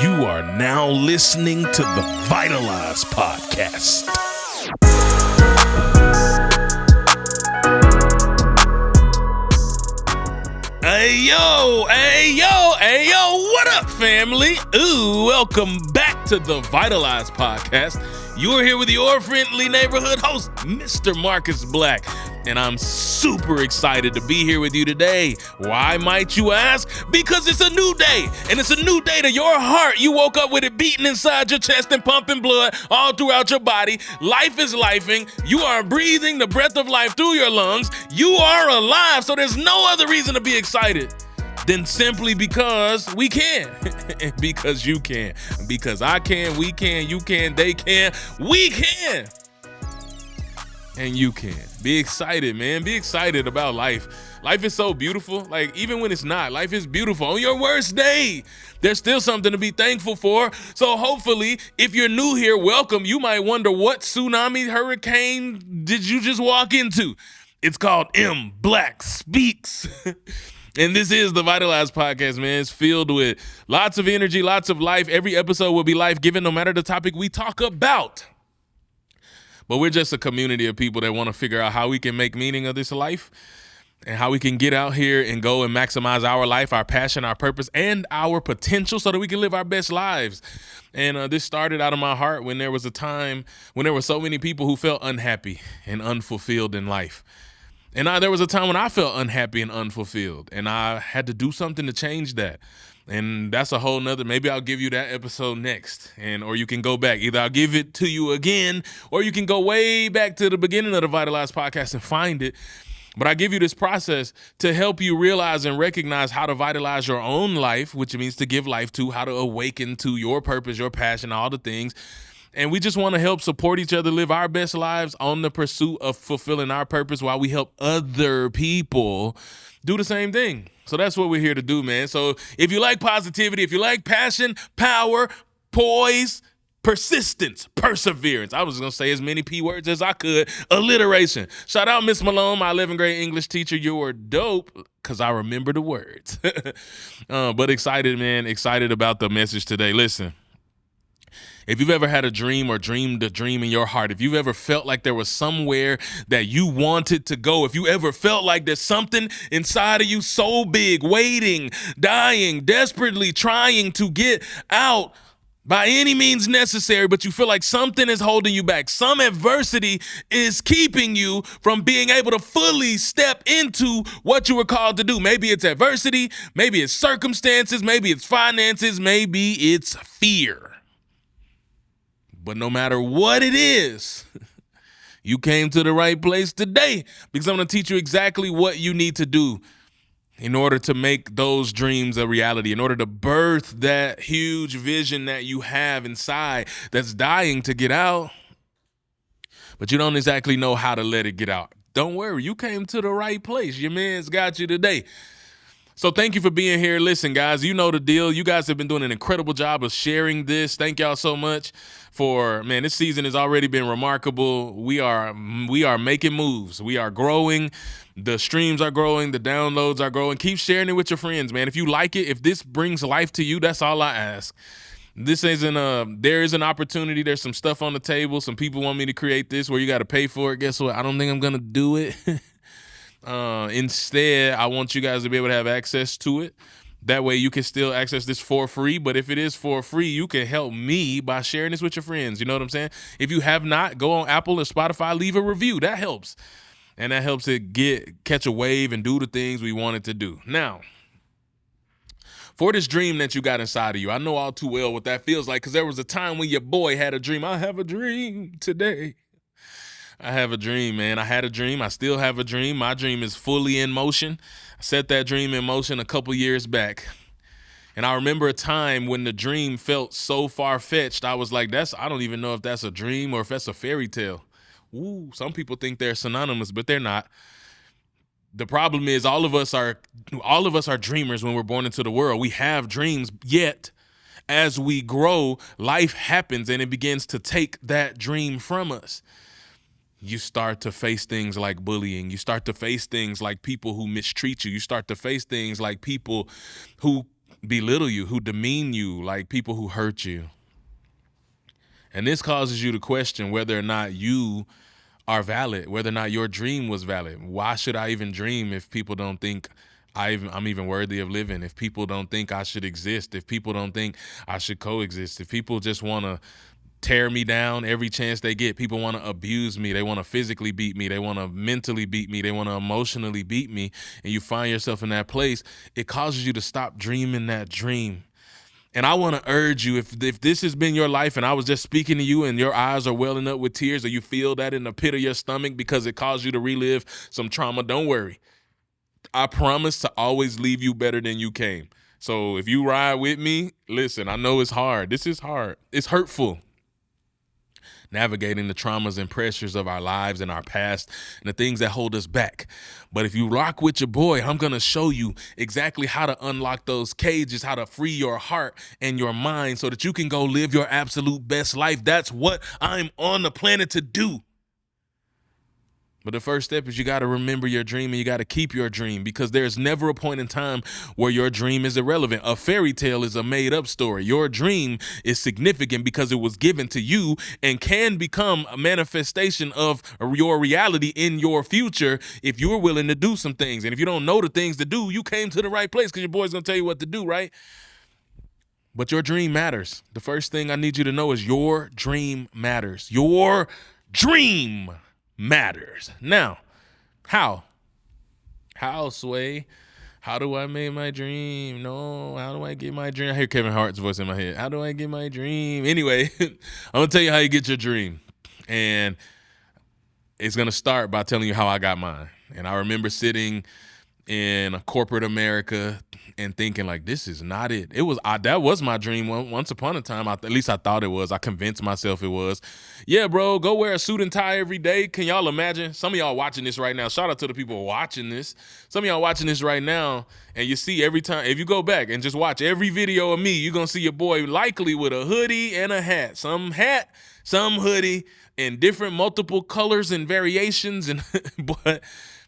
You are now listening to the Vitalize Podcast. Hey yo, what up, family? Welcome back to the Vitalize Podcast. You're here with your friendly neighborhood host, Mr. Marcus Black, and I'm super excited to be here with you today. Why, might you ask? Because it's a new day, and it's a new day to your heart. You woke up with it beating inside your chest and pumping blood all throughout your body. Life is lifing. You are breathing the breath of life through your lungs. You are alive, so there's no other reason to be excited than simply because we can. Because you can. Because I can, we can, you can, they can, we can. And you can. Be excited, man. Be excited about life. Life is so beautiful. Like, even when it's not, life is beautiful. On your worst day, there's still something to be thankful for. So hopefully, if you're new here, welcome. You might wonder, what tsunami, hurricane did you just walk into? It's called M. Black Speaks. And this is the Vitalize Podcast, man. It's filled with lots of energy, lots of life. Every episode will be life-giving, no matter the topic we talk about. But we're just a community of people that want to figure out how we can make meaning of this life and how we can get out here and go and maximize our life, our passion, our purpose, and our potential so that we can live our best lives. And this started out of my heart when there was a time when there were so many people who felt unhappy and unfulfilled in life. And there was a time when I felt unhappy and unfulfilled, and I had to do something to change that. And that's a whole nother, maybe I'll give you that episode next, or you can go back. Either I'll give it to you again, or you can go way back to the beginning of the Vitalize Podcast and find it. But I give you this process to help you realize and recognize how to vitalize your own life, which means to give life to, how to awaken to your purpose, your passion, all the things. And we just want to help support each other, live our best lives on the pursuit of fulfilling our purpose while we help other people do the same thing. So that's what we're here to do, man. So if you like positivity, if you like passion, power, poise, persistence, perseverance, I was going to say as many P words as I could, alliteration. Shout out Miss Malone, my 11th grade English teacher. You were dope because I remember the words. But excited, man, excited about the message today. Listen. If you've ever had a dream or dreamed a dream in your heart, if you've ever felt like there was somewhere that you wanted to go, if you ever felt like there's something inside of you so big, waiting, dying, desperately trying to get out by any means necessary, but you feel like something is holding you back, some adversity is keeping you from being able to fully step into what you were called to do. Maybe it's adversity, maybe it's circumstances, maybe it's finances, maybe it's fear. But no matter what it is, you came to the right place today, because I'm going to teach you exactly what you need to do in order to make those dreams a reality, in order to birth that huge vision that you have inside that's dying to get out, but you don't exactly know how to let it get out. Don't worry, you came to the right place. Your man's got you today. So thank you for being here. Listen, guys, you know the deal. You guys have been doing an incredible job of sharing this. Thank y'all so much this season has already been remarkable. We are making moves. We are growing. The streams are growing. The downloads are growing. Keep sharing it with your friends, man. If you like it, if this brings life to you, that's all I ask. There is an opportunity. There's some stuff on the table. Some people want me to create this where you got to pay for it. Guess what? I don't think I'm going to do it. Instead, I want you guys to be able to have access to it. That way you can still access this for free. But if it is for free, you can help me by sharing this with your friends. You know what I'm saying? If you have not, go on Apple or Spotify, leave a review. That helps. And that helps it catch a wave and do the things we want it to do. Now, for this dream that you got inside of you, I know all too well what that feels like, because there was a time when your boy had a dream. I have a dream today. I have a dream, man. I had a dream. I still have a dream. My dream is fully in motion. I set that dream in motion a couple years back. And I remember a time when the dream felt so far-fetched. I was like, I don't even know if that's a dream or if that's a fairy tale. Ooh, some people think they're synonymous, but they're not. The problem is all of us are dreamers when we're born into the world. We have dreams, yet as we grow, life happens and it begins to take that dream from us. You start to face things like bullying. You start to face things like people who mistreat you. You start to face things like people who belittle you, who demean you, like people who hurt you. And this causes you to question whether or not you are valid, whether or not your dream was valid. Why should I even dream if people don't think I'm even worthy of living? If people don't think I should exist, if people don't think I should coexist, if people just want to tear me down every chance they get, people want to abuse me, they want to physically beat me, they want to mentally beat me, they want to emotionally beat me, and you find yourself in that place, it causes you to stop dreaming that dream. And I want to urge you, if this has been your life and I was just speaking to you and your eyes are welling up with tears, or you feel that in the pit of your stomach because it caused you to relive some trauma, don't worry. I promise to always leave you better than you came. So if you ride with me, listen, I know it's hard. This is hard. It's hurtful. Navigating the traumas and pressures of our lives and our past and the things that hold us back. But if you rock with your boy, I'm going to show you exactly how to unlock those cages, how to free your heart and your mind so that you can go live your absolute best life. That's what I'm on the planet to do. But the first step is you got to remember your dream, and you got to keep your dream, because there's never a point in time where your dream is irrelevant. A fairy tale is a made-up story. Your dream is significant because it was given to you and can become a manifestation of your reality in your future if you're willing to do some things. And if you don't know the things to do, you came to the right place, because your boy's going to tell you what to do, right? But your dream matters. The first thing I need you to know is your dream matters. Your dream matters. Now, how, Sway? How do I make my dream? No, how do I get my dream? I hear Kevin Hart's voice in my head. How do I get my dream? Anyway, I'm going to tell you how you get your dream. And it's going to start by telling you how I got mine. And I remember sitting in corporate America and thinking, like, this is not it. That was my dream once upon a time. At least I thought it was. I convinced myself it was. Yeah, bro, go wear a suit and tie every day. Can y'all imagine? Some of y'all watching this right now. Shout out to the people watching this. Some of y'all watching this right now, and you see every time, if you go back and just watch every video of me, you're going to see your boy likely with a hoodie and a hat. Some hat, some hoodie, in different multiple colors and variations. And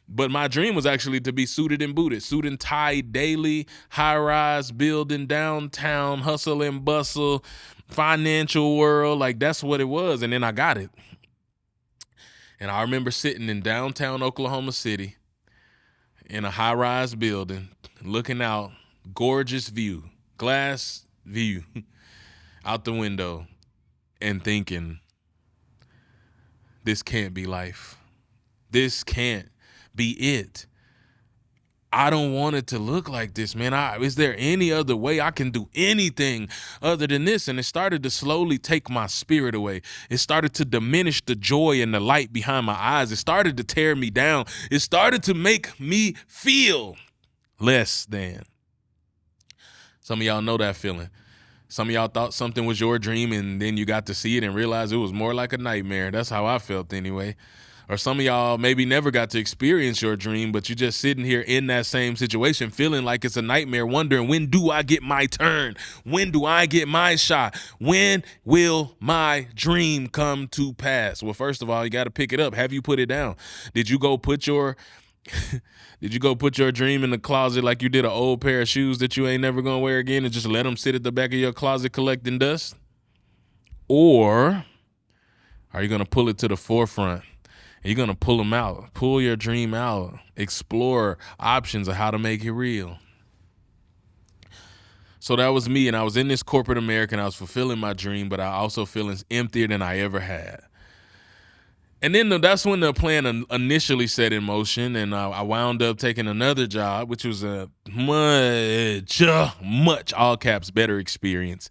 But my dream was actually to be suited and booted, suit and tie daily, high-rise building, downtown, hustle and bustle, financial world. Like, that's what it was. And then I got it. And I remember sitting in downtown Oklahoma City in a high-rise building, looking out, gorgeous view, glass view out the window, and thinking, this can't be life. This can't be it. I don't want it to look like this, man. Is there any other way I can do anything other than this? And it started to slowly take my spirit away. It started to diminish the joy and the light behind my eyes. It started to tear me down. It started to make me feel less than. Some of y'all know that feeling. Some of y'all thought something was your dream, and then you got to see it and realize it was more like a nightmare. That's how I felt anyway. Or some of y'all maybe never got to experience your dream, but you're just sitting here in that same situation, feeling like it's a nightmare, wondering, when do I get my turn? When do I get my shot? When will my dream come to pass? Well, first of all, you got to pick it up. Have you put it down? Did you go put your dream in the closet like you did an old pair of shoes that you ain't never gonna wear again, and just let them sit at the back of your closet collecting dust? Or are you gonna pull it to the forefront? You're going to pull them out, pull your dream out, explore options of how to make it real. So that was me, and I was in this corporate America, and I was fulfilling my dream, but I also feeling emptier than I ever had. And then that's when the plan initially set in motion, and I wound up taking another job, which was a much, all caps, better experience,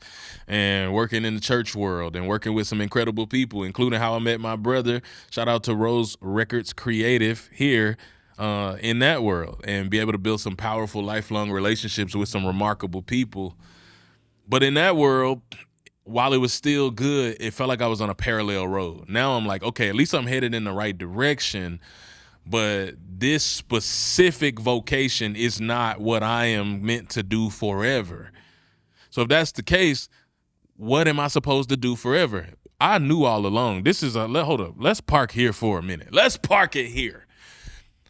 and working in the church world and working with some incredible people, including how I met my brother. Shout out to Rose Records Creative here in that world, and be able to build some powerful, lifelong relationships with some remarkable people. But in that world, while it was still good, it felt like I was on a parallel road. Now I'm like, okay, at least I'm headed in the right direction, but this specific vocation is not what I am meant to do forever. So if that's the case, what am I supposed to do forever? I knew all along. Hold up. Let's park here for a minute. Let's park it here.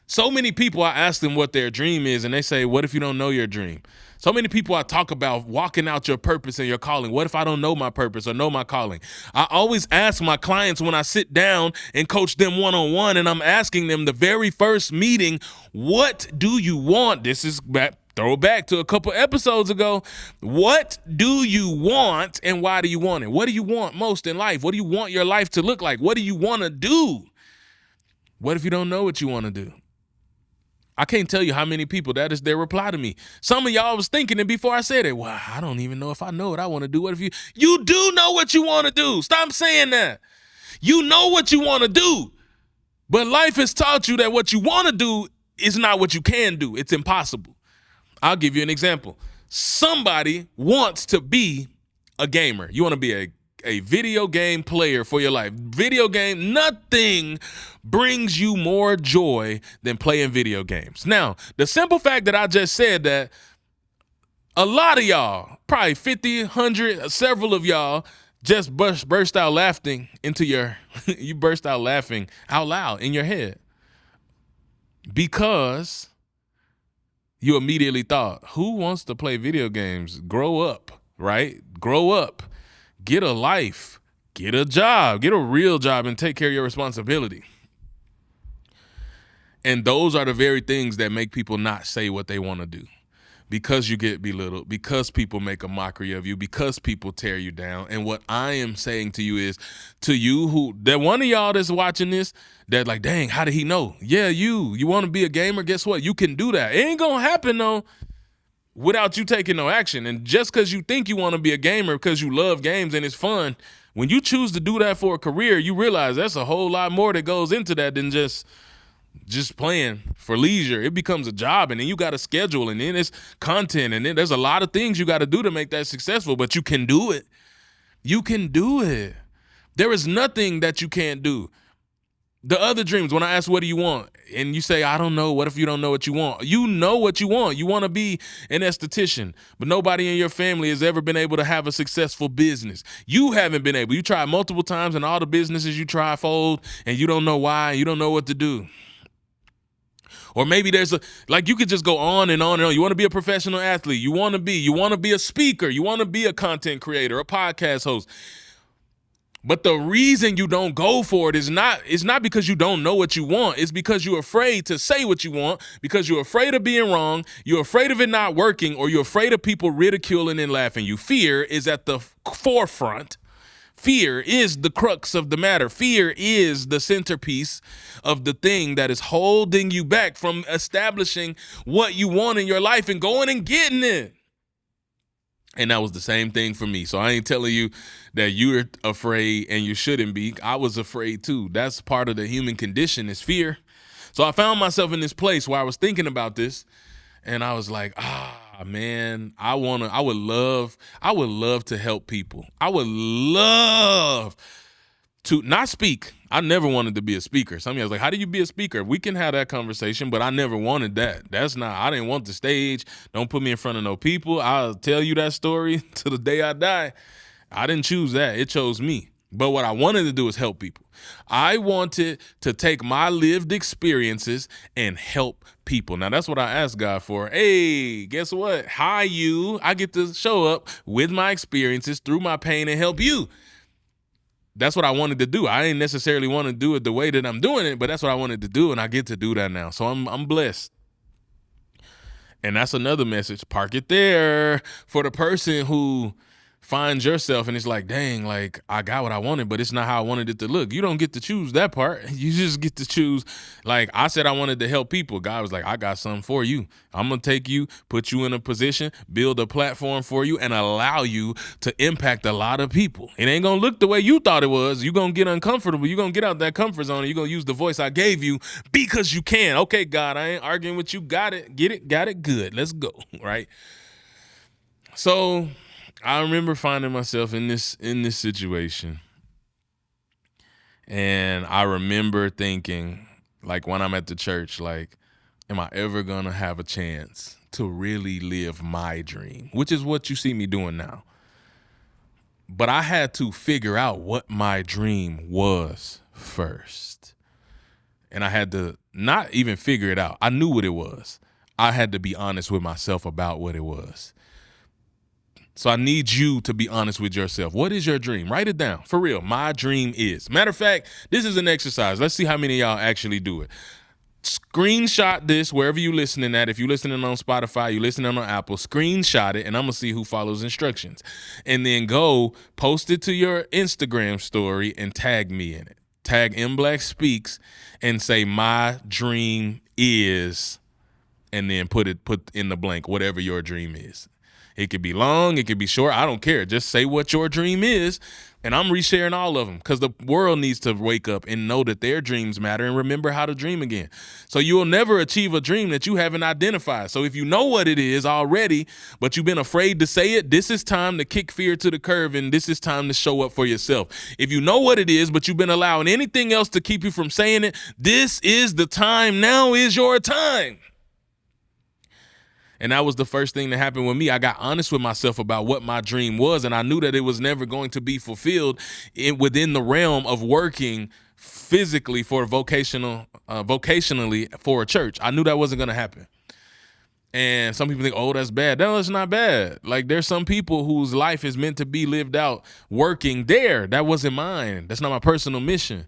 So many people, I ask them what their dream is, and they say, what if you don't know your dream? So many people I talk about walking out your purpose and your calling. What if I don't know my purpose or know my calling? I always ask my clients when I sit down and coach them one-on-one, and I'm asking them the very first meeting, what do you want? This is back. Throw back to a couple episodes ago. What do you want and why do you want it? What do you want most in life? What do you want your life to look like? What do you want to do? What if you don't know what you want to do? I can't tell you how many people that is their reply to me. Some of y'all was thinking it before I said it. Well, I don't even know if I know what I want to do. What if you do know what you want to do? Stop saying that. You know what you want to do, but life has taught you that what you want to do is not what you can do. It's impossible. I'll give you an example. Somebody wants to be a gamer. You want to be a video game player for your life. Video game, nothing brings you more joy than playing video games. Now, the simple fact that I just said that, a lot of y'all, probably 50, 100, several of y'all just burst out laughing you burst out laughing out loud in your head because you immediately thought, who wants to play video games? Grow up, right? Grow up. Get a life. Get a job. Get a real job and take care of your responsibility. And those are the very things that make people not say what they want to do. Because you get belittled, because people make a mockery of you, because people tear you down. And what I am saying to you is, to you that one of y'all that's watching this, that like, dang, how did he know? Yeah, you want to be a gamer? Guess what? You can do that. It ain't gonna happen though without you taking no action. And just because you think you want to be a gamer because you love games and it's fun, when you choose to do that for a career, you realize that's a whole lot more that goes into that than just playing for leisure. It becomes a job, and then you got to schedule, and then it's content, and then there's a lot of things you got to do to make that successful, but you can do it. You can do it. There is nothing that you can't do. The other dreams, when I ask, what do you want? And you say, I don't know. What if you don't know what you want? You know what you want. You want to be an esthetician, but nobody in your family has ever been able to have a successful business. You haven't been able. You tried multiple times, and all the businesses you try fold, and you don't know why. You don't know what to do. Or maybe you could just go on and on and on. You want to be a professional athlete. You want to be a speaker. You want to be a content creator, a podcast host. But the reason you don't go for it is not because you don't know what you want. It's because you're afraid to say what you want, because you're afraid of being wrong. You're afraid of it not working, or you're afraid of people ridiculing and laughing you. Fear is at the forefront. Fear is the crux of the matter. Fear is the centerpiece of the thing that is holding you back from establishing what you want in your life and going and getting it. And that was the same thing for me. So I ain't telling you that you're afraid and you shouldn't be. I was afraid too. That's part of the human condition, is fear. So I found myself in this place where I was thinking about this, and I was like, man, I would love to help people. I would love to not speak. I never wanted to be a speaker. Some of you was like, how do you be a speaker? We can have that conversation, but I never wanted that. I didn't want the stage. Don't put me in front of no people. I'll tell you that story to the day I die. I didn't choose that. It chose me. But what I wanted to do is help people. I wanted to take my lived experiences and help people. Now, that's what I asked God for. Hey, guess what? Hi, you. I get to show up with my experiences through my pain and help you. That's what I wanted to do. I didn't necessarily want to do it the way that I'm doing it, but that's what I wanted to do, and I get to do that now. So I'm blessed. And that's another message. Park it there for the person who finds yourself and it's like, dang, like I got what I wanted, but it's not how I wanted it to look. You don't get to choose that part. You just get to choose. Like I said, I wanted to help people. God was like, I got something for you. I'm going to take you, put you in a position, build a platform for you, and allow you to impact a lot of people. It ain't going to look the way you thought it was. You're going to get uncomfortable. You're going to get out that comfort zone. And you're going to use the voice I gave you because you can. Okay, God, I ain't arguing with you. Got it. Get it. Got it. Good. Let's go. Right. So I remember finding myself in this situation, and I remember thinking, like when I'm at the church, like, am I ever gonna have a chance to really live my dream, which is what you see me doing now. But I had to figure out what my dream was first, and I had to not even figure it out. I knew what it was. I had to be honest with myself about what it was. So I need you to be honest with yourself. What is your dream? Write it down. For real. My dream is. Matter of fact, this is an exercise. Let's see how many of y'all actually do it. Screenshot this wherever you listening at. If you're listening on Spotify, you're listening on Apple, screenshot it, and I'm going to see who follows instructions. And then go post it to your Instagram story and tag me in it. Tag MBlack Speaks and say, my dream is, and then put in the blank whatever your dream is. It could be long, it could be short. I don't care. Just say what your dream is, and I'm resharing all of them because the world needs to wake up and know that their dreams matter and remember how to dream again. So you will never achieve a dream that you haven't identified. So if you know what it is already, but you've been afraid to say it, this is time to kick fear to the curb, and this is time to show up for yourself. If you know what it is, but you've been allowing anything else to keep you from saying it, this is the time. Now is your time. And that was the first thing that happened with me. I got honest with myself about what my dream was, and I knew that it was never going to be fulfilled within the realm of working physically for vocationally for a church. I knew that wasn't going to happen. And some people think, oh, that's bad. No, it's not bad. Like, there's some people whose life is meant to be lived out working there. That wasn't mine. That's not my personal mission.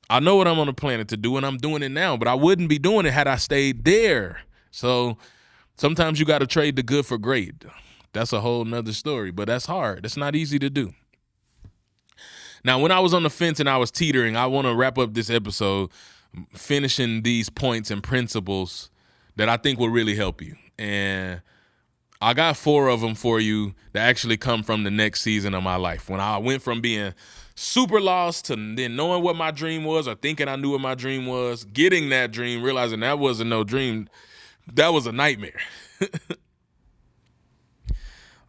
I know what I'm on the planet to do, and I'm doing it now, but I wouldn't be doing it had I stayed there. So sometimes you got to trade the good for great. That's a whole nother story, but that's hard. It's not easy to do. Now, when I was on the fence and I was teetering, I want to wrap up this episode finishing these points and principles that I think will really help you. And I got 4 of them for you that actually come from the next season of my life. When I went from being super lost to then knowing what my dream was or thinking I knew what my dream was, getting that dream, realizing that wasn't no dream. That was a nightmare.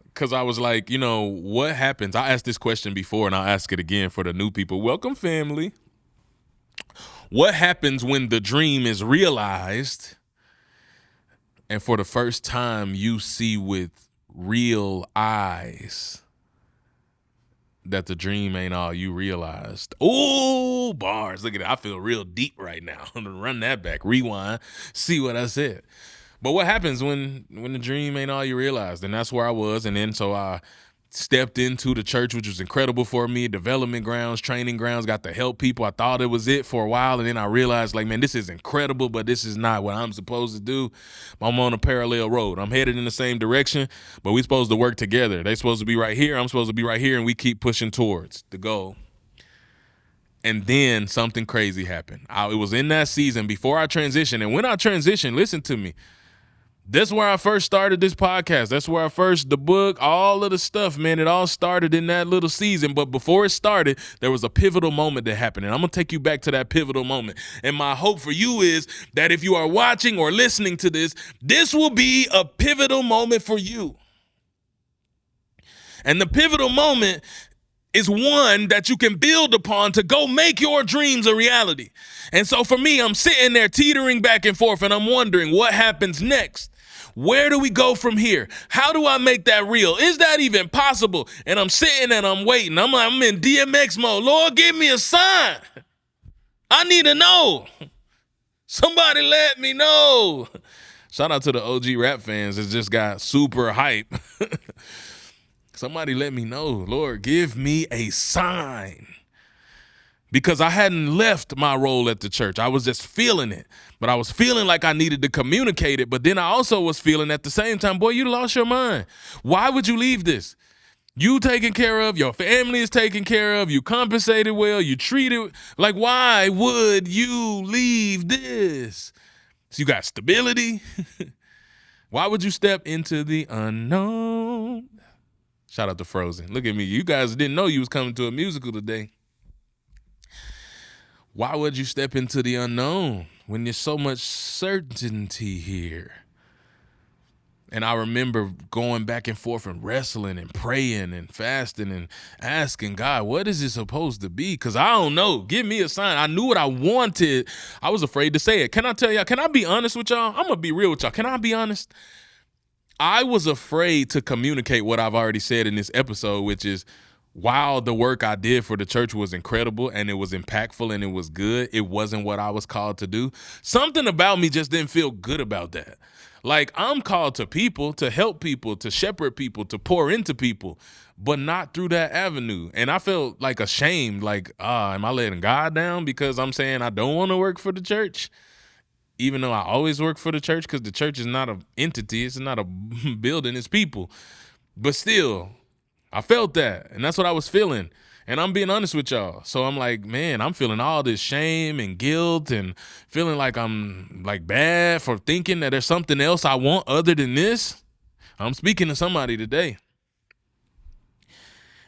Because I was like, what happens? I asked this question before, and I'll ask it again for the new people. Welcome, family. What happens when the dream is realized and for the first time you see with real eyes that the dream ain't all you realized? Oh, bars. Look at that. I feel real deep right now. I'm going to run that back. Rewind. See what I said. But what happens when the dream ain't all you realized? And that's where I was. And then so I stepped into the church, which was incredible for me. Development grounds, training grounds, got to help people. I thought it was it for a while. And then I realized, like, man, this is incredible, but this is not what I'm supposed to do. I'm on a parallel road. I'm headed in the same direction, but we're supposed to work together. They're supposed to be right here. I'm supposed to be right here. And we keep pushing towards the goal. And then something crazy happened. It was in that season before I transitioned. And when I transitioned, listen to me. That's where I first started this podcast. That's where the book, all of the stuff, man, it all started in that little season. But before it started, there was a pivotal moment that happened. And I'm going to take you back to that pivotal moment. And my hope for you is that if you are watching or listening to this, this will be a pivotal moment for you. And the pivotal moment is one that you can build upon to go make your dreams a reality. And so for me, I'm sitting there teetering back and forth, and I'm wondering what happens next. Where do we go from here? How do I make that real? Is that even possible? And I'm sitting and I'm waiting. I'm in DMX mode. Lord, give me a sign. I need to know. Somebody let me know. Shout out to the OG rap fans that just got super hype. Somebody let me know. Lord, give me a sign. Because I hadn't left my role at the church. I was just feeling it. But I was feeling like I needed to communicate it. But then I also was feeling at the same time, boy, you lost your mind. Why would you leave this? You taken care of, your family is taken care of, you compensated well, you treated, like, why would you leave this? So you got stability. Why would you step into the unknown? Shout out to Frozen. Look at me. You guys didn't know you was coming to a musical today. Why would you step into the unknown when there's so much certainty here? And I remember going back and forth and wrestling and praying and fasting and asking God, what is it supposed to be? Because I don't know. Give me a sign. I knew what I wanted. I was afraid to say it. Can I tell y'all? Can I be honest with y'all? I'm going to be real with y'all. Can I be honest? I was afraid to communicate what I've already said in this episode, which is, while the work I did for the church was incredible and it was impactful and it was good, it wasn't what I was called to do. Something about me just didn't feel good about that. Like, I'm called to people, to help people, to shepherd people, to pour into people, but not through that avenue. And I felt like ashamed, like, am I letting God down because I'm saying I don't want to work for the church? Even though I always work for the church, because the church is not an entity, it's not a building, it's people. But still, I felt that, and that's what I was feeling. And I'm being honest with y'all. So I'm like, man, I'm feeling all this shame and guilt and feeling like I'm like bad for thinking that there's something else I want other than this. I'm speaking to somebody today.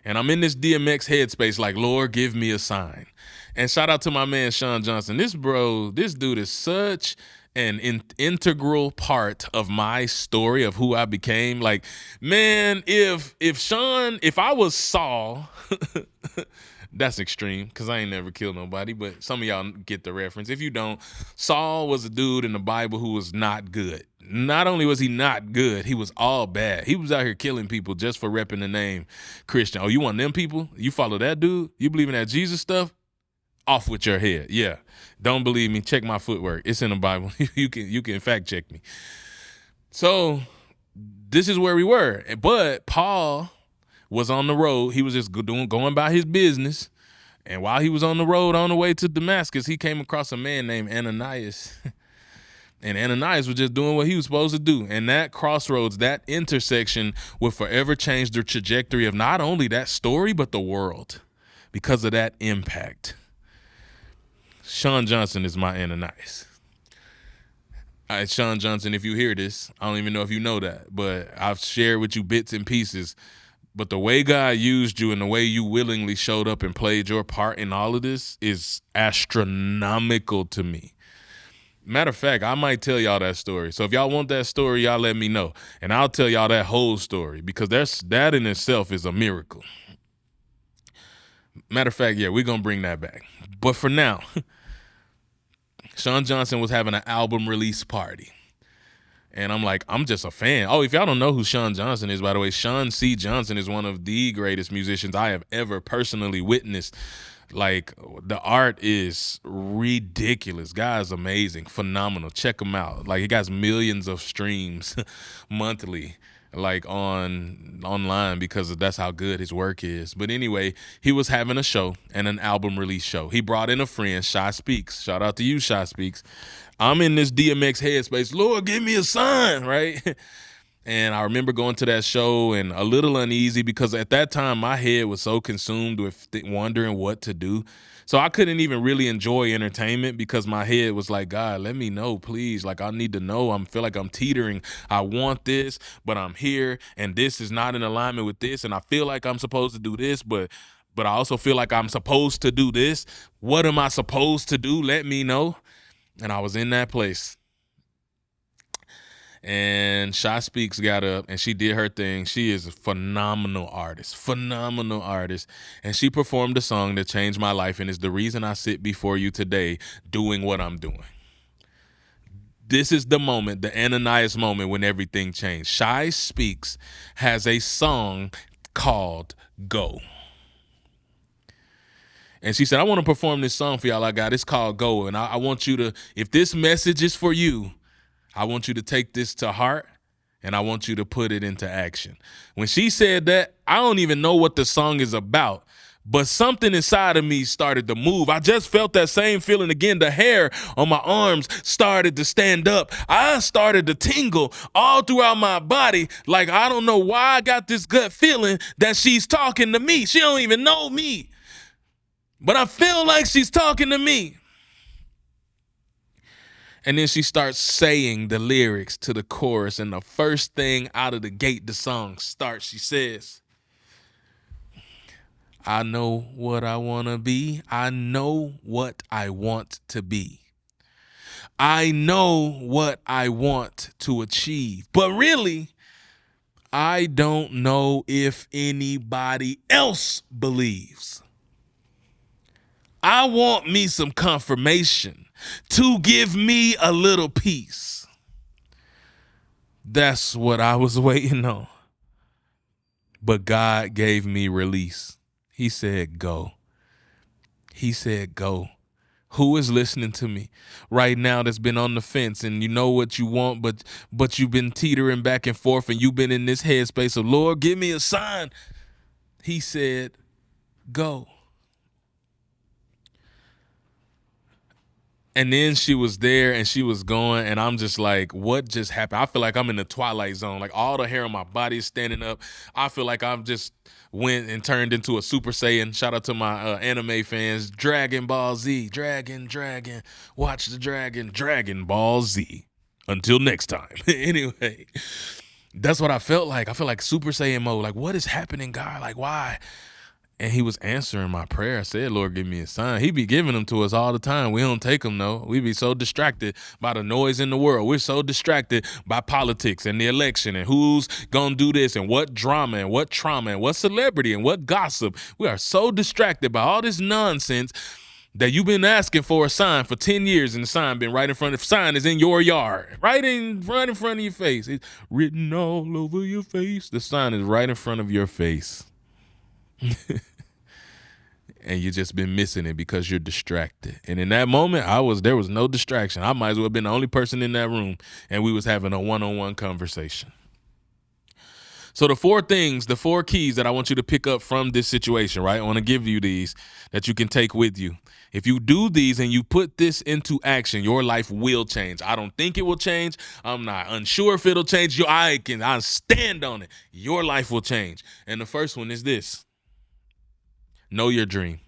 And I'm in this DMX headspace like, Lord, give me a sign. And shout out to my man, Sean Johnson. This dude is such an integral part of my story of who I became. Like, man, if I was Saul, that's extreme because I ain't never killed nobody, but some of y'all get the reference. If you don't, Saul was a dude in the Bible who was not good. Not only was he not good, he was all bad. He was out here killing people just for repping the name Christian. Oh, you want them people? You follow that dude? You believe in that Jesus stuff? Off with your head. Yeah. Don't believe me? Check my footwork. It's in the Bible. You can fact check me. So this is where we were. But Paul was on the road. He was just going about his business. And while he was on the road on the way to Damascus, he came across a man named Ananias. And Ananias was just doing what he was supposed to do. And that crossroads, that intersection would forever change the trajectory of not only that story, but the world because of that impact. Sean Johnson is my Ananias. All right, Sean Johnson, if you hear this, I don't even know if you know that, but I've shared with you bits and pieces. But the way God used you and the way you willingly showed up and played your part in all of this is astronomical to me. Matter of fact, I might tell y'all that story. So if y'all want that story, y'all let me know. And I'll tell y'all that whole story because that in itself is a miracle. Matter of fact, yeah, we're going to bring that back. But for now, Sean Johnson was having an album release party. And I'm like, I'm just a fan. Oh, if y'all don't know who Sean Johnson is, by the way, Sean C. Johnson is one of the greatest musicians I have ever personally witnessed. Like, the art is ridiculous. Guy's amazing, phenomenal. Check him out. Like, he got millions of streams monthly, like online because that's how good his work is. But anyway, he was having a show and an album release show. He brought in a friend, Shy Speaks. Shout out to you, Shy Speaks. I'm in this DMX headspace. Lord, give me a sign, right? And I remember going to that show and a little uneasy because at that time my head was so consumed with wondering what to do. So I couldn't even really enjoy entertainment because my head was like, God, let me know, please. Like, I need to know. I feel like I'm teetering. I want this, but I'm here, and this is not in alignment with this, and I feel like I'm supposed to do this, but I also feel like I'm supposed to do this. What am I supposed to do? Let me know. And I was in that place. And Shy Speaks got up and she did her thing. She is a phenomenal artist. And she performed a song that changed my life and is the reason I sit before you today doing what I'm doing. This is the moment, the Ananias moment when everything changed. Shy Speaks has a song called Go. And she said, I want to perform this song for y'all I got. It's called Go. And I want you to, if this message is for you, I want you to take this to heart and I want you to put it into action. When she said that, I don't even know what the song is about, but something inside of me started to move. I just felt that same feeling again. The hair on my arms started to stand up. I started to tingle all throughout my body. Like, I don't know why I got this gut feeling that she's talking to me. She don't even know me, but I feel like she's talking to me. And then she starts saying the lyrics to the chorus. And the first thing out of the gate, the song starts. She says, I know what I want to be. I know what I want to be. I know what I want to achieve. But really, I don't know if anybody else believes. I want me some confirmation to give me a little peace. That's what I was waiting on. But God gave me release. He said, go. He said, go. Who is listening to me right now that's been on the fence and you know what you want, but you've been teetering back and forth and you've been in this headspace of, Lord, give me a sign. He said, go. And then she was there and she was going, and I'm just like, what just happened? I feel like I'm in the Twilight Zone. Like all the hair on my body is standing up. I feel like I've just went and turned into a Super Saiyan. Shout out to my anime fans. Dragon Ball Z. Dragon. Watch the dragon. Dragon Ball Z. Until next time. Anyway, that's what I felt like. I feel like Super Saiyan mode. Like, what is happening, God? Like, why? And he was answering my prayer. I said, Lord, give me a sign. He be giving them to us all the time. We don't take them, though. We be so distracted by the noise in the world. We're so distracted by politics and the election and who's going to do this and what drama and what trauma and what celebrity and what gossip. We are so distracted by all this nonsense that you've been asking for a sign for 10 years and the sign been right in front of the sign is in your yard, right in front of your face. It's written all over your face. The sign is right in front of your face. And you just been missing it because you're distracted. And in that moment, there was no distraction. I might as well have been the only person in that room, and we was having a one-on-one conversation. So the four keys that I want you to pick up from this situation, right? I want to give you these that you can take with you. If you do these and you put this into action, your life will change. I don't think it will change. I'm not unsure if it'll change. I stand on it. Your life will change. And the first one is this. Know your dream.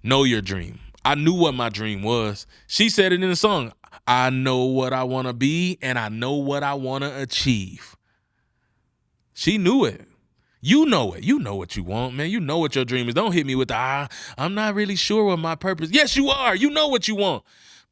Know your dream. I knew what my dream was. She said it in the song. I know what I want to be and I know what I want to achieve. She knew it. You know it. You know what you want, man. You know what your dream is. Don't hit me with the, I'm not really sure what my purpose. Yes, you are. You know what you want.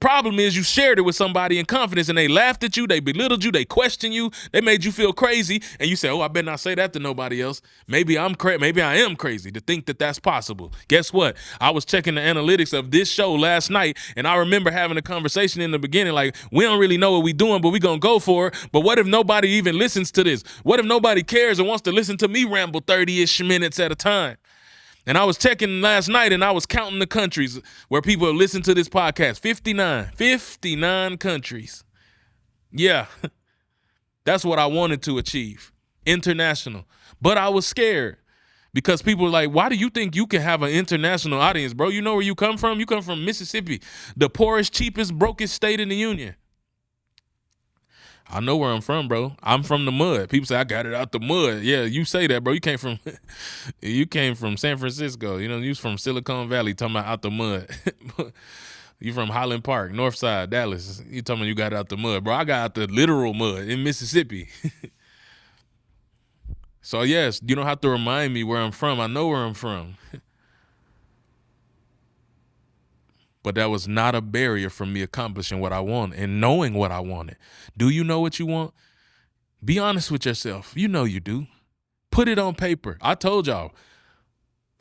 Problem is you shared it with somebody in confidence and they laughed at you, they belittled you, they questioned you, they made you feel crazy, and you said, I better not say that to nobody else. Maybe I am crazy to think that that's possible. Guess what? I was checking the analytics of this show last night, and I remember having a conversation in the beginning like, we don't really know what we're doing, but we're going to go for it. But what if nobody even listens to this? What if nobody cares and wants to listen to me ramble 30-ish minutes at a time? And I was checking last night and I was counting the countries where people have listened to this podcast. 59 countries. Yeah, that's what I wanted to achieve. International. But I was scared because people were like, why do you think you can have an international audience, bro? You know where you come from? You come from Mississippi, the poorest, cheapest, brokest state in the union. I know where I'm from, bro. I'm from the mud. People say I got it out the mud. Yeah, you say that, bro. You came from San Francisco. You know, you was from Silicon Valley talking about out the mud. You from Highland Park, North Side, Dallas. You talking about you got it out the mud, bro. I got out the literal mud in Mississippi. So yes, you don't have to remind me where I'm from. I know where I'm from. But that was not a barrier from me accomplishing what I want and knowing what I wanted. Do you know what you want? Be honest with yourself. You know you do. Put it on paper. I told y'all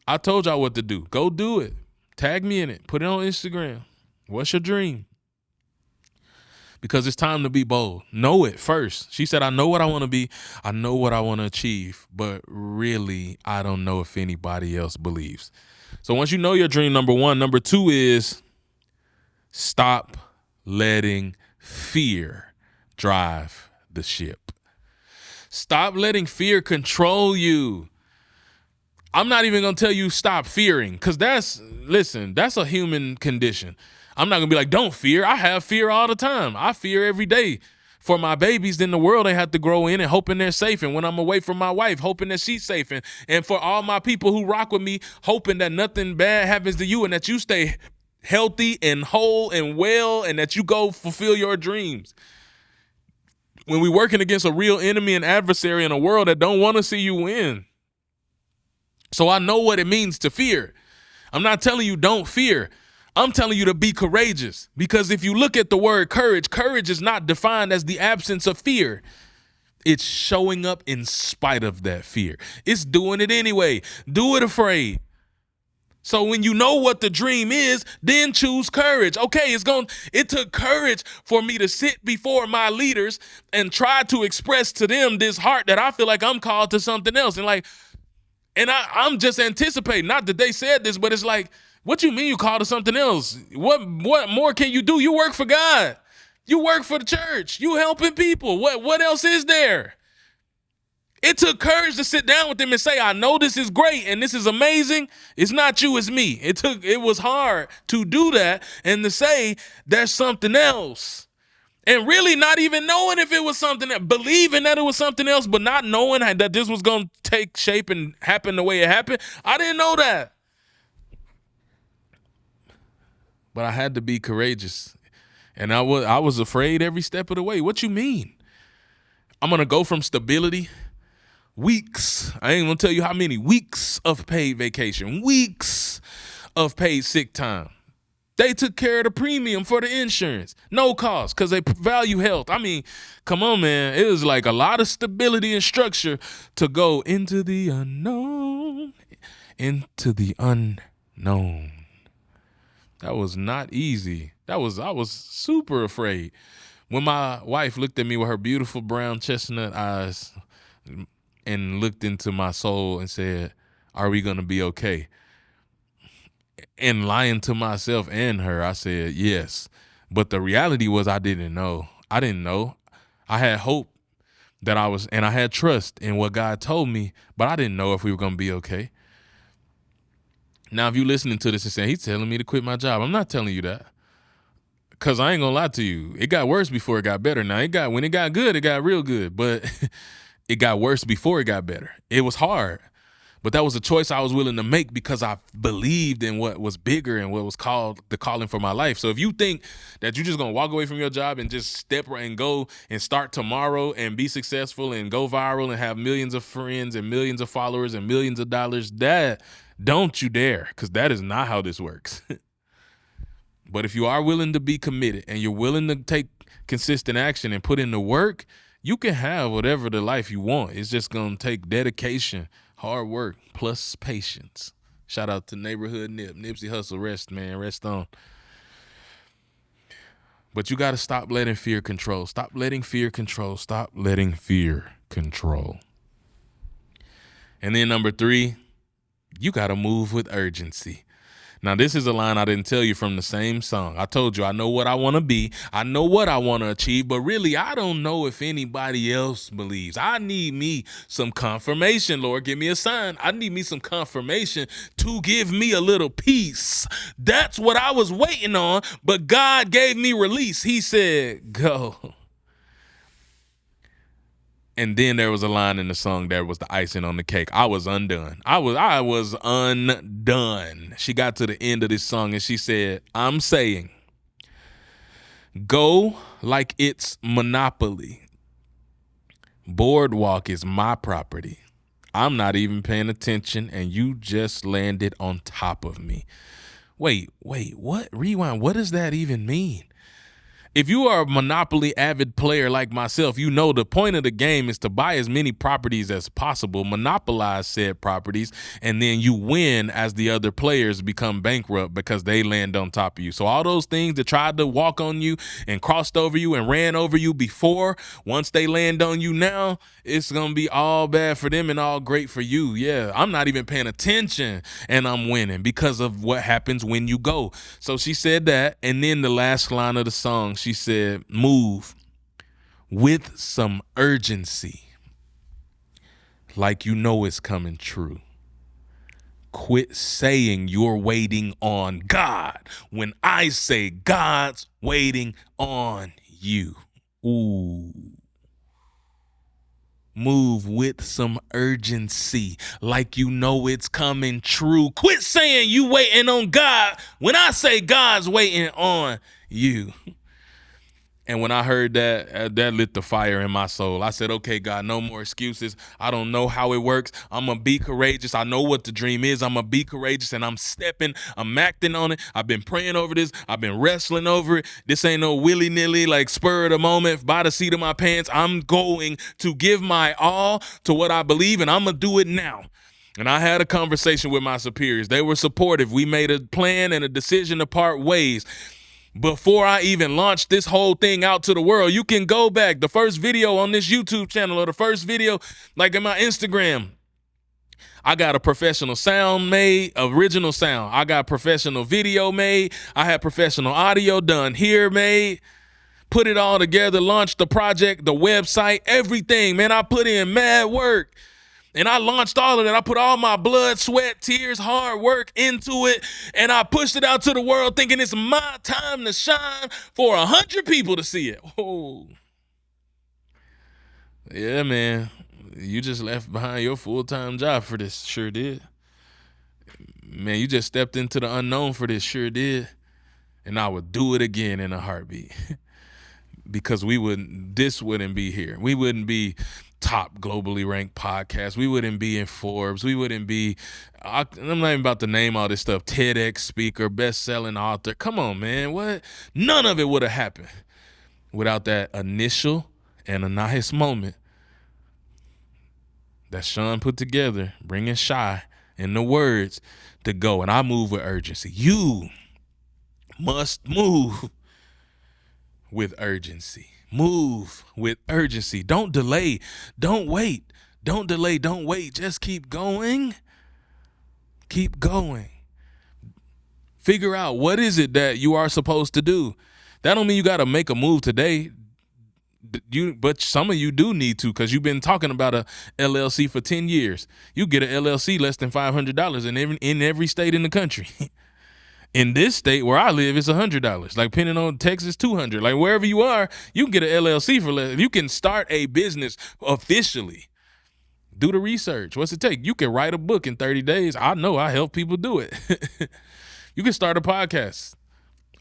what to do. Go do it. Tag me in it. Put it on Instagram. What's your dream? Because it's time to be bold. Know it first. She said, I know what I want to be. I know what I want to achieve. But really, I don't know if anybody else believes. So once you know your dream, number one. Number two is stop letting fear drive the ship. Stop letting fear control you. I'm not even going to tell you stop fearing because that's a human condition. I'm not going to be like, don't fear. I have fear all the time. I fear every day for my babies in the world. They have to grow in and hoping they're safe. And when I'm away from my wife, hoping that she's safe. And for all my people who rock with me, hoping that nothing bad happens to you and that you stay healthy and whole and well and that you go fulfill your dreams. When we're working against a real enemy and adversary in a world that don't want to see you win. So I know what it means to fear. I'm not telling you don't fear. I'm telling you to be courageous, because if you look at the word courage, courage is not defined as the absence of fear. It's showing up in spite of that fear. It's doing it anyway. Do it afraid. So when you know what the dream is, then choose courage. Okay, it took courage for me to sit before my leaders and try to express to them this heart that I feel like I'm called to something else. And I'm just anticipating, not that they said this, but it's like, what you mean you called to something else? What more can you do? You work for God. You work for the church. You helping people. What else is there? It took courage to sit down with them and say, I know this is great and this is amazing. It's not you, it's me. It was hard to do that and to say there's something else. And really not even knowing if it was something that, believing that it was something else, but not knowing that this was going to take shape and happen the way it happened. I didn't know that. But I had to be courageous. And I was afraid every step of the way. What you mean? I'm going to go from stability, weeks. I ain't going to tell you how many weeks of paid vacation, weeks of paid sick time. They took care of the premium for the insurance. No cost because they value health. I mean, come on, man. It was like a lot of stability and structure to go into the unknown, into the unknown. That was not easy. I was super afraid. When my wife looked at me with her beautiful brown chestnut eyes and looked into my soul and said, are we going to be okay? And lying to myself and her, I said, yes. But the reality was I didn't know. I didn't know. I had hope that and I had trust in what God told me, but I didn't know if we were going to be okay. Now, if you're listening to this and saying, he's telling me to quit my job, I'm not telling you that. Because I ain't going to lie to you. It got worse before it got better. Now, when it got good, it got real good. But it got worse before it got better. It was hard. But that was a choice I was willing to make because I believed in what was bigger and what was called the calling for my life. So if you think that you're just going to walk away from your job and just step and go and start tomorrow and be successful and go viral and have millions of friends and millions of followers and millions of dollars, don't you dare, because that is not how this works. But if you are willing to be committed and you're willing to take consistent action and put in the work, you can have whatever the life you want. It's just going to take dedication, hard work, plus patience. Shout out to Neighborhood Nip. Nipsey Hussle, rest, man. Rest on. But you got to stop letting fear control. Stop letting fear control. Stop letting fear control. And then number 3, you got to move with urgency. Now, this is a line I didn't tell you from the same song. I told you I know what I want to be. I know what I want to achieve, but really I don't know if anybody else believes. I need me some confirmation, Lord. Give me a sign. I need me some confirmation to give me a little peace. That's what I was waiting on, but God gave me release. He said, go. And then there was a line in the song that was the icing on the cake. I was undone. I was undone. She got to the end of this song and she said, I'm saying, go like it's Monopoly. Boardwalk is my property. I'm not even paying attention and you just landed on top of me. Wait, what? Rewind. What does that even mean? If you are a Monopoly avid player like myself, you know the point of the game is to buy as many properties as possible, monopolize said properties, and then you win as the other players become bankrupt because they land on top of you. So all those things that tried to walk on you and crossed over you and ran over you before, once they land on you now, it's going to be all bad for them and all great for you. Yeah, I'm not even paying attention and I'm winning because of what happens when you go. So she said that, and then the last line of the song, she said, move with some urgency, like you know it's coming true. Quit saying you're waiting on God when I say God's waiting on you. Ooh. Move with some urgency, like you know it's coming true. Quit saying you waiting on God when I say God's waiting on you. And when I heard that, that lit the fire in my soul. I said, okay, God, no more excuses. I don't know how it works. I'm going to be courageous. I know what the dream is. I'm going to be courageous, and I'm acting on it. I've been praying over this. I've been wrestling over it. This ain't no willy-nilly, like spur of the moment, by the seat of my pants. I'm going to give my all to what I believe, and I'm going to do it now. And I had a conversation with my superiors. They were supportive. We made a plan and a decision to part ways. Before I even launched this whole thing out to the world, you can go back. The first video on this YouTube channel or the first video like in my Instagram, I got a professional sound made, original sound. I got professional video made. I had professional audio done here made. Put it all together, launched the project, the website, everything, man. I put in mad work. And I launched all of that. I put all my blood, sweat, tears, hard work into it. And I pushed it out to the world thinking it's my time to shine for 100 people to see it. Oh, yeah, man. You just left behind your full-time job for this. Sure did. Man, you just stepped into the unknown for this. Sure did. And I would do it again in a heartbeat. Because this wouldn't be here. We wouldn't be top globally ranked podcast. We wouldn't be in Forbes. We wouldn't be, I'm not even about to name all this stuff, TEDx speaker, best-selling author. Come on, man. What? None of it would have happened without that initial Ananias moment that Sean put together, bringing Shy in the words to go. And I move with urgency. You must move with urgency. Move with urgency. Don't delay. Don't wait. Don't delay. Don't wait. Just keep going. Keep going. Figure out what is it that you are supposed to do. That don't mean you got to make a move today. But some of you do need to, because you've been talking about a LLC for 10 years. You get an LLC less than $500 in every state in the country. In this state where I live, it's $100. Like, depending on Texas, $200. Like, wherever you are, you can get an LLC for less. You can start a business officially. Do the research. What's it take? You can write a book in 30 days. I know. I help people do it. You can start a podcast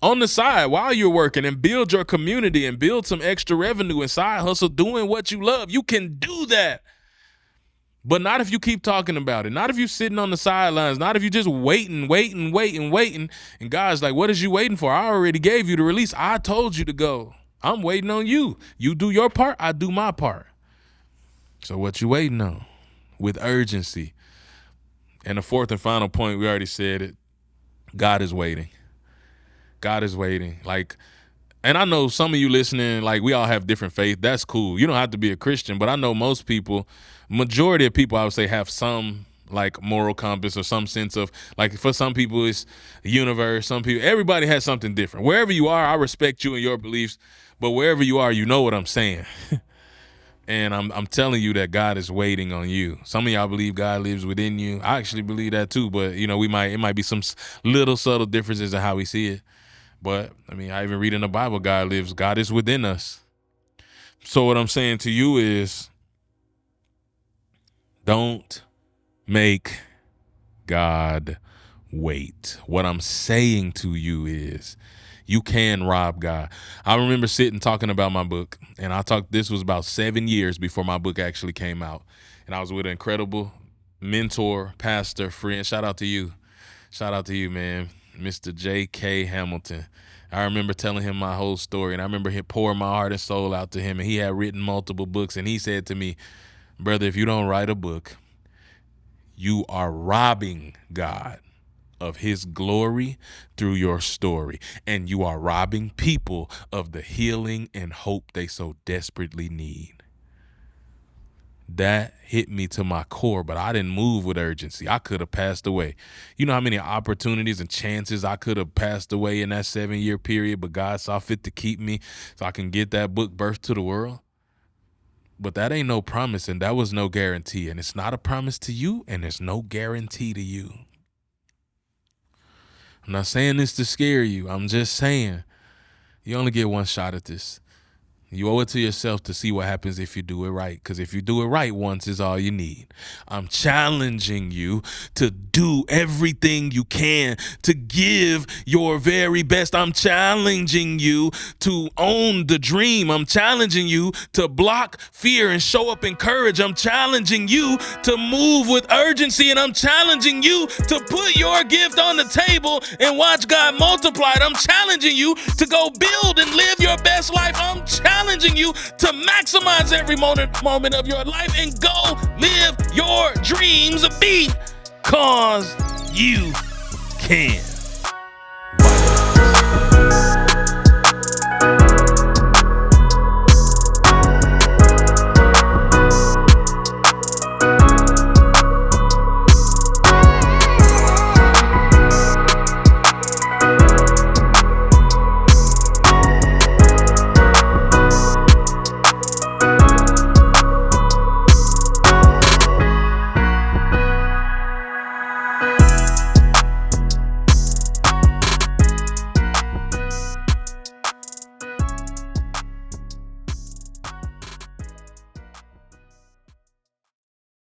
on the side while you're working and build your community and build some extra revenue and side hustle doing what you love. You can do that. But not if you keep talking about it. Not if you're sitting on the sidelines. Not if you're just waiting. And God's like, what is you waiting for? I already gave you the release. I told you to go. I'm waiting on you. You do your part, I do my part. So what you waiting on? With urgency. And the fourth and final point, we already said it. God is waiting. God is waiting. And I know some of you listening, we all have different faith. That's cool. You don't have to be a Christian, but I know most people, majority of people, I would say, have some moral compass or some sense of, for some people it's the universe, some people, everybody has something different. Wherever you are, I respect you and your beliefs, but wherever you are, you know what I'm saying. And I'm telling you that God is waiting on you. Some of y'all believe God lives within you. I actually believe that too, but it might be some little subtle differences in how we see it. But I even read in the Bible, God is within us. So what I'm saying to you is, don't make God wait. What I'm saying to you is, you can rob God. I remember sitting talking about my book, and this was about 7 years before my book actually came out. And I was with an incredible mentor, pastor, friend. Shout out to you. Shout out to you, man. Mr. J.K. Hamilton. I remember telling him my whole story, and I remember him pouring my heart and soul out to him, and he had written multiple books, and he said to me, brother, if you don't write a book, you are robbing God of his glory through your story, and you are robbing people of the healing and hope they so desperately need. That hit me to my core, but I didn't move with urgency. I could have passed away. You know how many opportunities and chances I could have passed away in that 7-year period, but God saw fit to keep me so I can get that book birthed to the world. But that ain't no promise, and that was no guarantee, and it's not a promise to you, and there's no guarantee to you. I'm not saying this to scare you. I'm just saying you only get one shot at this. You owe it to yourself to see what happens if you do it right. Because if you do it right once is all you need. I'm challenging you to do everything you can to give your very best. I'm challenging you to own the dream. I'm challenging you to block fear and show up in courage. I'm challenging you to move with urgency. And I'm challenging you to put your gift on the table and watch God multiply it. I'm challenging you to go build and live your best life. I'm challenging you to maximize every moment of your life and go live your dreams because you can.